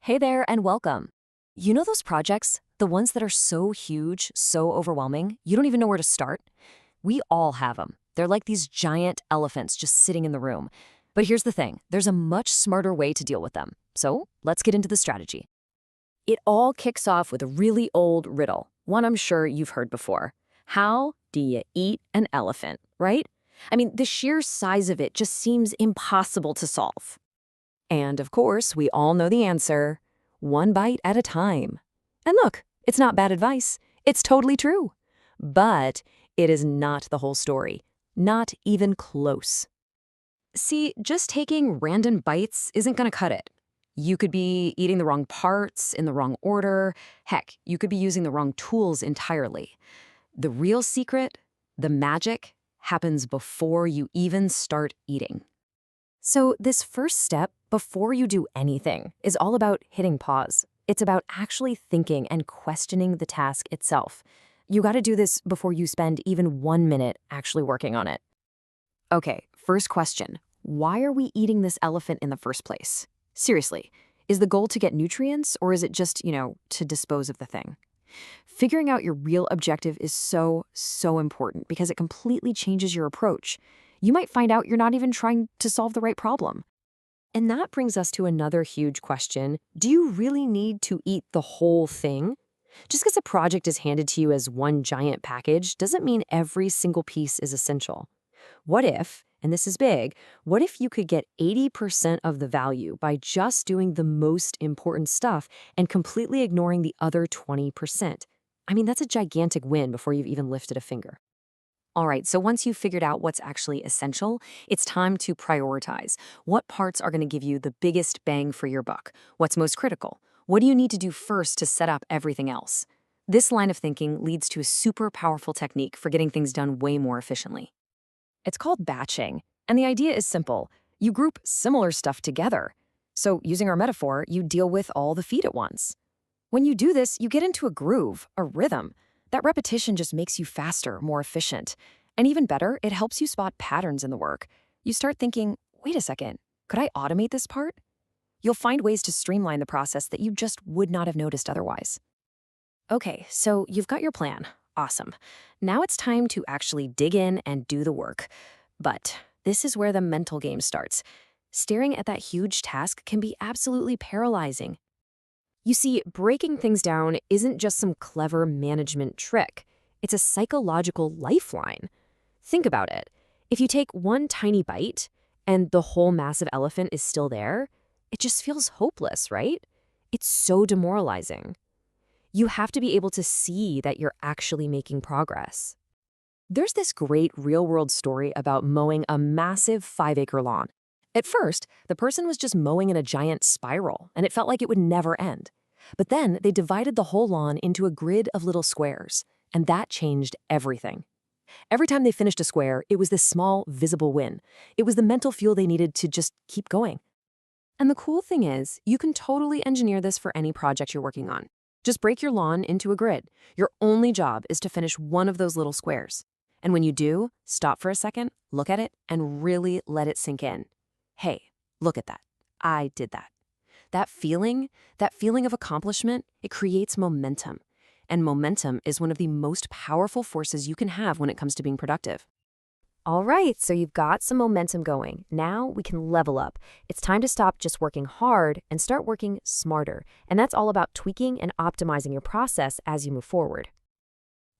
Hey there and welcome. You know those projects, the ones that are so huge, so overwhelming, you don't even know where to start? We all have them. They're like these giant elephants just sitting in the room. But here's the thing, there's a much smarter way to deal with them. So let's get into the strategy. It all kicks off with a really old riddle, one I'm sure you've heard before. How do you eat an elephant, right? I mean, the sheer size of it just seems impossible to solve. And of course, we all know the answer, one bite at a time. And look, it's not bad advice. It's totally true. But it is not the whole story. Not even close. See, just taking random bites isn't going to cut it. You could be eating the wrong parts in the wrong order. Heck, you could be using the wrong tools entirely. The real secret, the magic, happens before you even start eating. So this first step, before you do anything, is all about hitting pause. It's about actually thinking and questioning the task itself. You gotta do this before you spend even 1 minute actually working on it. Okay, first question. Why are we eating this elephant in the first place? Seriously, is the goal to get nutrients or is it just, to dispose of the thing? Figuring out your real objective is so important because it completely changes your approach. You might find out you're not even trying to solve the right problem. And that brings us to another huge question. Do you really need to eat the whole thing? Just because a project is handed to you as one giant package doesn't mean every single piece is essential. What if, and this is big, what if you could get 80% of the value by just doing the most important stuff and completely ignoring the other 20%? I mean, that's a gigantic win before you've even lifted a finger. All right, so once you've figured out what's actually essential, it's time to prioritize. What parts are going to give you the biggest bang for your buck? What's most critical? What do you need to do first to set up everything else? This line of thinking leads to a super powerful technique for getting things done way more efficiently. It's called batching, and the idea is simple. You group similar stuff together. So using our metaphor, you deal with all the feet at once. When you do this, you get into a groove, a rhythm. That repetition just makes you faster, more efficient. And even better, it helps you spot patterns in the work. You start thinking, wait a second, could I automate this part? You'll find ways to streamline the process that you just would not have noticed otherwise. Okay, so you've got your plan. Awesome. Now it's time to actually dig in and do the work. But this is where the mental game starts. Staring at that huge task can be absolutely paralyzing. You see, breaking things down isn't just some clever management trick. It's a psychological lifeline. Think about it. If you take one tiny bite and the whole massive elephant is still there, it just feels hopeless, right? It's so demoralizing. You have to be able to see that you're actually making progress. There's this great real-world story about mowing a massive 5-acre lawn. At first, the person was just mowing in a giant spiral, and it felt like it would never end. But then they divided the whole lawn into a grid of little squares, and that changed everything. Every time they finished a square, it was this small, visible win. It was the mental fuel they needed to just keep going. And the cool thing is, you can totally engineer this for any project you're working on. Just break your lawn into a grid. Your only job is to finish one of those little squares. And when you do, stop for a second, look at it, and really let it sink in. Hey, look at that. I did that. That feeling of accomplishment, it creates momentum. And momentum is one of the most powerful forces you can have when it comes to being productive. All right, so you've got some momentum going. Now we can level up. It's time to stop just working hard and start working smarter. And that's all about tweaking and optimizing your process as you move forward.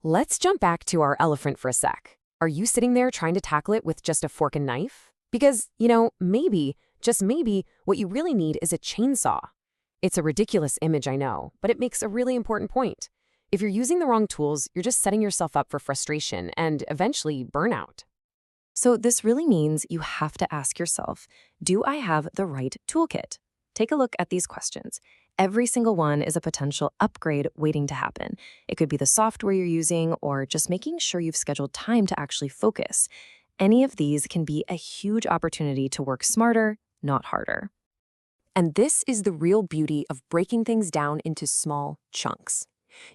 Let's jump back to our elephant for a sec. Are you sitting there trying to tackle it with just a fork and knife? Because, maybe, just maybe, what you really need is a chainsaw. It's a ridiculous image, I know, but it makes a really important point. If you're using the wrong tools, you're just setting yourself up for frustration and eventually burnout. So this really means you have to ask yourself, do I have the right toolkit? Take a look at these questions. Every single one is a potential upgrade waiting to happen. It could be the software you're using or just making sure you've scheduled time to actually focus. Any of these can be a huge opportunity to work smarter, not harder. And this is the real beauty of breaking things down into small chunks.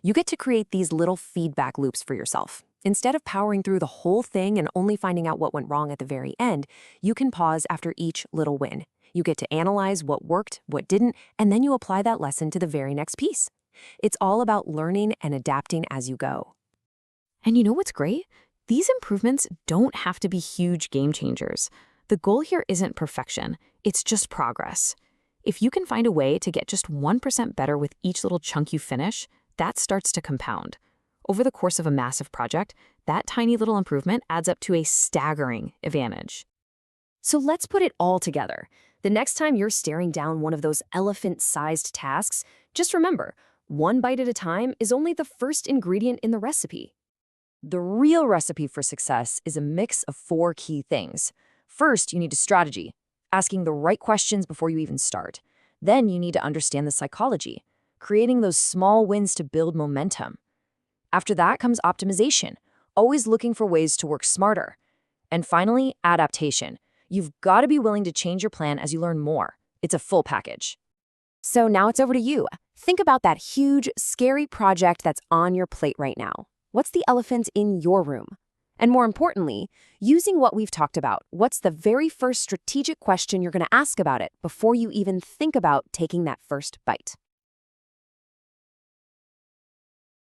You get to create these little feedback loops for yourself. Instead of powering through the whole thing and only finding out what went wrong at the very end, you can pause after each little win. You get to analyze what worked, what didn't, and then you apply that lesson to the very next piece. It's all about learning and adapting as you go. And you know what's great? These improvements don't have to be huge game changers. The goal here isn't perfection, it's just progress. If you can find a way to get just 1% better with each little chunk you finish, that starts to compound. Over the course of a massive project, that tiny little improvement adds up to a staggering advantage. So let's put it all together. The next time you're staring down one of those elephant-sized tasks, just remember, one bite at a time is only the first ingredient in the recipe. The real recipe for success is a mix of 4 key things. First, you need a strategy, asking the right questions before you even start. Then you need to understand the psychology, creating those small wins to build momentum. After that comes optimization, always looking for ways to work smarter. And finally, adaptation. You've got to be willing to change your plan as you learn more. It's a full package. So now it's over to you. Think about that huge, scary project that's on your plate right now. What's the elephant in your room? And more importantly, using what we've talked about, what's the very first strategic question you're going to ask about it before you even think about taking that first bite?